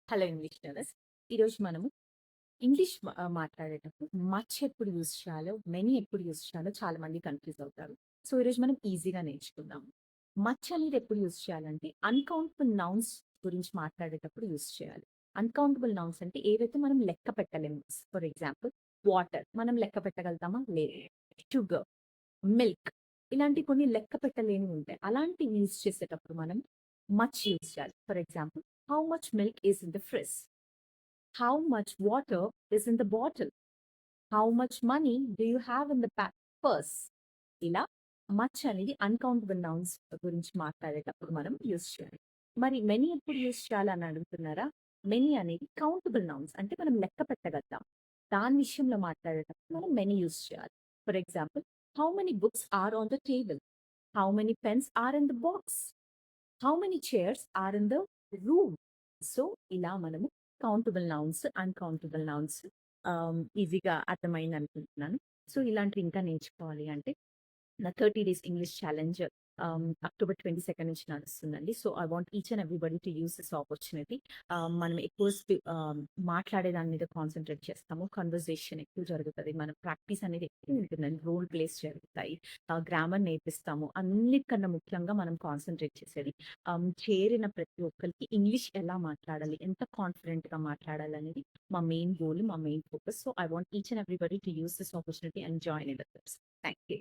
Hello English learners. ఈరోజు మనము English మాట్లాడేటప్పుడు మచ్ ఎప్పుడు యూజ్ చేయాలో, మెనీ ఎప్పుడు యూజ్ చేయాలో చాలా మంది కన్‌ఫ్యూజ్ అవుతారు. సో, ఈరోజు మనం ఈజీగా నేర్చుకుందాం. మచ్ అనేది ఎప్పుడు యూజ్ చేయాలంటే అన్‌కౌంటబుల్ నౌన్స్ గురించి మాట్లాడేటప్పుడు యూజ్ చేయాలి. అన్‌కౌంటబుల్ నౌన్స్ అంటే ఏవైతే మనం లెక్క పెట్టలేము. ఫర్ ఎగ్జాంపుల్ వాటర్ మనం లెక్క పెట్టగలుగుతామా? లేదు. షుగర్, మిల్క్ ఇలాంటి కొన్ని లెక్క పెట్టలేనివి ఉంటాయి. అలాంటివి యూజ్ చేసేటప్పుడు మనం మచ్ యూజ్ చేయాలి. For example how much milk is in the fridge? How much water is in the bottle? How much money do you have in the purse? ఇలా మచ్ అనేది అన్‌కౌంటబుల్ నౌన్స్ గురించి మాట్లాడేటప్పుడు మనం use చేయాలి. మరి many ఎప్పుడు use చేయాలని అడుగుతున్నారా? మెనీ అనేది కౌంటబుల్ నౌన్స్ అంటే మనం లెక్క పెట్టగలుగుతాం. దాని విషయంలో మాట్లాడేటప్పుడు మనం మెనీ యూజ్ చేయాలి. For example how many books are on the table? How many pens are in the box? How many chairs are in the room? So, ఇలా మనము కౌంటబుల్ నౌన్స్, అన్‌కౌంటబుల్ నౌన్స్ ఈజీగా అర్థమైందనుకుంటున్నాను. సో, ఇలాంటివి ఇంకా నేర్చుకోవాలి అంటే నా 30 days English challenge October 22 నుంచి నడుస్తుందండి. So, I want each and everybody to use this opportunity. మనం ఎక్కువ మాట్లాడే దాని మీద కాన్సంట్రేట్ చేస్తాము. కన్వర్జేషన్ ఎక్కువ జరుగుతది. మన ప్రాక్టీస్ అనేది ఎక్కువ ఉంటుందండి. రోల్ ప్లేస్ జరుగుతాయి. గ్రామర్ నేర్పిస్తాము. అన్నిటికన్నా ముఖ్యంగా మనం కాన్సంట్రేట్ చేసేది చేరిన ప్రతి ఒక్కరికి ఇంగ్లీష్ ఎలా మాట్లాడాలి, ఎంత కాన్ఫిడెంట్‌గా మాట్లాడాలనేది మా మెయిన్ గోల్, మా main focus. So, I want each and everybody to use this opportunity and join in the course. Thank you.